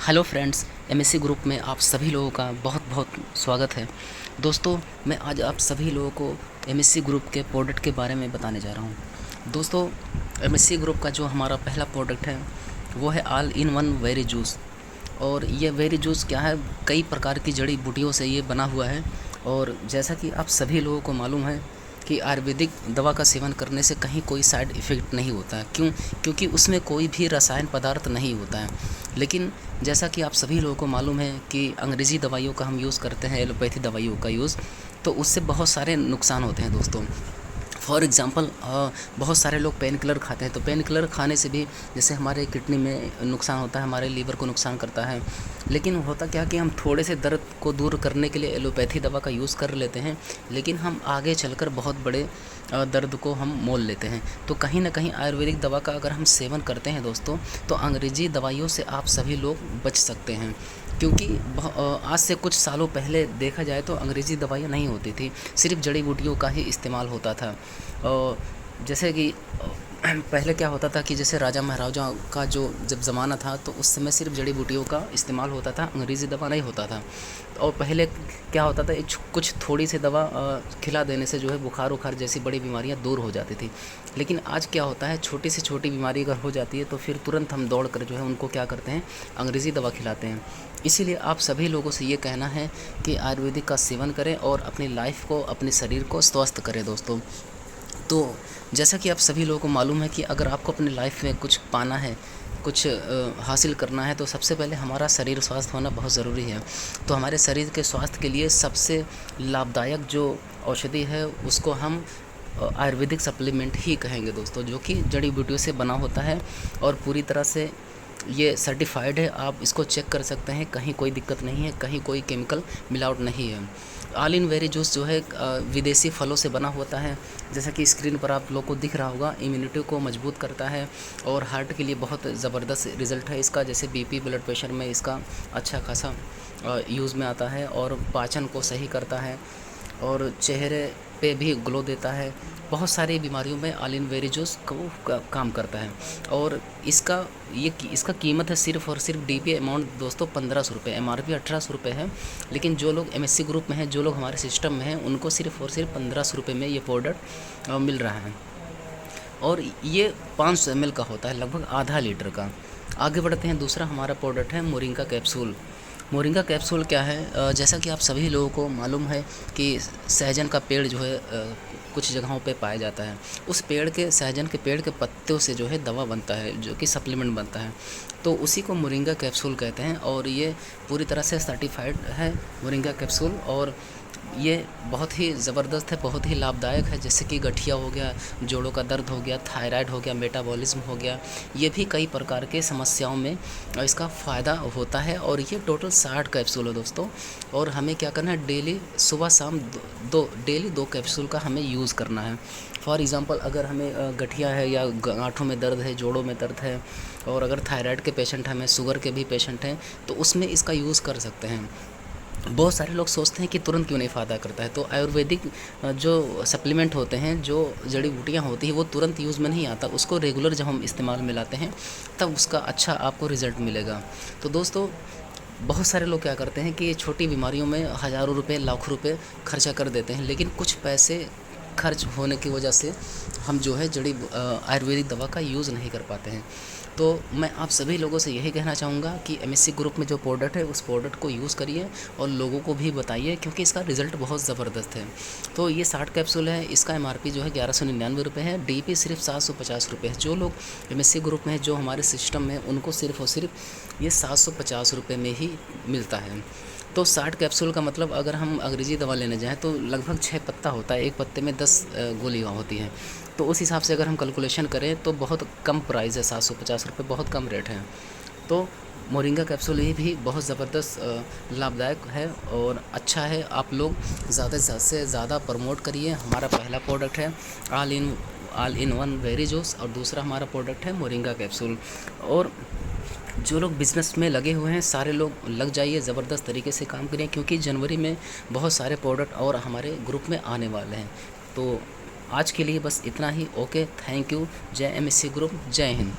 Hello friends, MSc group में आप सभी लोगों का बहुत बहुत स्वागत है। दोस्तों, मैं आज आप सभी लोगों को एमएससी ग्रुप के प्रोडक्ट के बारे में बताने जा रहा हूँ। दोस्तों, एमएससी ग्रुप का जो हमारा पहला प्रोडक्ट है वो है all in one very juice. और ये वेरी जूस क्या है, कई प्रकार की जड़ी बूटियों से ये बना हुआ है। और जैसा कि आप सभी लोगों को मालूम है कि आयुर्वेदिक दवा का सेवन करने से कहीं कोई साइड इफ़ेक्ट नहीं होता है। क्योंकि उसमें कोई भी रसायन पदार्थ नहीं होता है। लेकिन जैसा कि आप सभी लोगों को मालूम है कि अंग्रेज़ी दवाइयों का हम यूज़ करते हैं, एलोपैथी दवाइयों का यूज़, तो उससे बहुत सारे नुकसान होते हैं दोस्तों। फॉर एग्ज़ाम्पल बहुत सारे लोग पेन किलर खाते हैं, तो पेन किलर खाने से भी जैसे हमारे किडनी में नुकसान होता है, हमारे लीवर को नुकसान करता है। लेकिन होता क्या कि हम थोड़े से दर्द को दूर करने के लिए एलोपैथी दवा का यूज़ कर लेते हैं, लेकिन हम आगे चलकर बहुत बड़े दर्द को हम मोल लेते हैं। तो कहीं ना कहीं आयुर्वेदिक दवा का अगर हम सेवन करते हैं दोस्तों, तो अंग्रेज़ी दवाइयों से आप सभी लोग बच सकते हैं। क्योंकि आज से कुछ सालों पहले देखा जाए तो अंग्रेज़ी दवाइयाँ नहीं होती थी, सिर्फ जड़ी बूटियों का ही इस्तेमाल होता था। जैसे कि पहले क्या होता था कि जैसे राजा महाराजा का जो जब ज़माना था, तो उस समय सिर्फ जड़ी बूटियों का इस्तेमाल होता था, अंग्रेज़ी दवा नहीं होता था। और पहले क्या होता था, कुछ थोड़ी सी दवा खिला देने से जो है बुखार उखार जैसी बड़ी बीमारियां दूर हो जाती थी। लेकिन आज क्या होता है, छोटी से छोटी बीमारी अगर हो जाती है तो फिर तुरंत हम दौड़ कर जो है उनको क्या करते हैं, अंग्रेज़ी दवा खिलाते हैं। इसीलिए आप सभी लोगों से ये कहना है कि आयुर्वेदिक का सेवन करें और अपनी लाइफ को, अपने शरीर को स्वस्थ करें दोस्तों। तो जैसा कि आप सभी लोगों को मालूम है कि अगर आपको अपनी लाइफ में कुछ पाना है, कुछ हासिल करना है, तो सबसे पहले हमारा शरीर स्वस्थ होना बहुत ज़रूरी है। तो हमारे शरीर के स्वास्थ्य के लिए सबसे लाभदायक जो औषधि है उसको हम आयुर्वेदिक सप्लीमेंट ही कहेंगे दोस्तों, जो कि जड़ी बूटियों से बना होता है और पूरी तरह से ये सर्टिफाइड है। आप इसको चेक कर सकते हैं, कहीं कोई दिक्कत नहीं है, कहीं कोई केमिकल मिलावट नहीं है। ऑल इन वेरी जूस जो है विदेशी फलों से बना होता है, जैसा कि स्क्रीन पर आप लोग को दिख रहा होगा। इम्यूनिटी को मजबूत करता है और हार्ट के लिए बहुत ज़बरदस्त रिज़ल्ट है इसका। जैसे बीपी, ब्लड प्रेशर में इसका अच्छा खासा यूज़ में आता है और पाचन को सही करता है और चेहरे पे भी ग्लो देता है। बहुत सारी बीमारियों में ऑल इन वेरी जूस काम करता है। और इसका कीमत है सिर्फ़ और सिर्फ डीपी अमाउंट दोस्तों 1500 रुपये, एमआरपी 1800 रुपये है। लेकिन जो लोग एमएससी ग्रुप में हैं, जो लोग हमारे सिस्टम में हैं, उनको सिर्फ़ और सिर्फ 1500 रुपये में ये प्रोडक्ट मिल रहा है। और ये 500 ml का होता है, लगभग आधा लीटर का। आगे बढ़ते हैं, दूसरा हमारा प्रोडक्ट है मोरिंगा कैप्सूल। मोरिंगा कैप्सूल क्या है, जैसा कि आप सभी लोगों को मालूम है कि सहजन का पेड़ जो है कुछ जगहों पे पाया जाता है। उस पेड़ के, सहजन के पेड़ के पत्तों से जो है दवा बनता है, जो कि सप्लीमेंट बनता है। तो उसी को मोरिंगा कैप्सूल कहते हैं और ये पूरी तरह से सर्टिफाइड है मोरिंगा कैप्सूल। और ये बहुत ही ज़बरदस्त है, बहुत ही लाभदायक है। जैसे कि गठिया हो गया, जोड़ों का दर्द हो गया, थायराइड हो गया, मेटाबॉलिज्म हो गया, ये भी कई प्रकार के समस्याओं में इसका फ़ायदा होता है। और ये टोटल 60 कैप्सूल है दोस्तों। और हमें क्या करना है, डेली सुबह शाम डेली 2 कैप्सूल का हमें यूज़ करना है। फॉर एग्ज़ाम्पल, अगर हमें गठिया है या गांठों में दर्द है, जोड़ों में दर्द है, और अगर थायराइड के पेशेंट हैं, हमें शुगर के भी पेशेंट हैं, तो उसमें इसका यूज़ कर सकते हैं। बहुत सारे लोग सोचते हैं कि तुरंत क्यों नहीं फ़ायदा करता है। तो आयुर्वेदिक जो सप्लीमेंट होते हैं, जो जड़ी बूटियाँ होती हैं, वो तुरंत यूज़ में नहीं आता। उसको रेगुलर जब हम इस्तेमाल में लाते हैं, तब उसका अच्छा आपको रिज़ल्ट मिलेगा। तो दोस्तों, बहुत सारे लोग क्या करते हैं कि छोटी बीमारियों में हज़ारों रुपए, लाखों रुपए खर्चा कर देते हैं, लेकिन कुछ पैसे खर्च होने की वजह से हम जो है आयुर्वेदिक दवा का यूज़ नहीं कर पाते हैं। तो मैं आप सभी लोगों से यही कहना चाहूँगा कि एमएससी ग्रुप में जो प्रोडक्ट है, उस प्रोडक्ट को यूज़ करिए और लोगों को भी बताइए, क्योंकि इसका रिज़ल्ट बहुत ज़बरदस्त है। तो ये 60 कैप्सूल है, इसका एमआरपी जो है 1199 रुपये है, डीपी सिर्फ 750 रुपये है। जो लोग एमएससी ग्रुप में हैं, जो हमारे सिस्टम में, उनको सिर्फ और सिर्फ ये 750 रुपये में ही मिलता है। तो 60 कैप्सूल का मतलब, अगर हम अंग्रेज़ी दवा लेने जाएँ तो लगभग 6 पत्ता होता है, एक पत्ते में 10 गोलियाँ होती हैं। तो उस हिसाब से अगर हम कैलकुलेशन करें तो बहुत कम प्राइस है, 750 रुपये बहुत कम रेट है। तो मोरिंगा कैप्सूल ये भी बहुत ज़बरदस्त लाभदायक है और अच्छा है। आप लोग ज़्यादा से ज़्यादा प्रमोट करिए। हमारा पहला प्रोडक्ट है all in one very juice, और दूसरा हमारा प्रोडक्ट है मोरिंगा कैप्सूल। और जो लोग बिज़नेस में लगे हुए हैं, सारे लोग लग जाइए, ज़बरदस्त तरीके से काम करिए, क्योंकि जनवरी में बहुत सारे प्रोडक्ट और हमारे ग्रुप में आने वाले हैं। तो आज के लिए बस इतना ही। Okay, thank you. जय एमएससी ग्रुप, जय हिंद।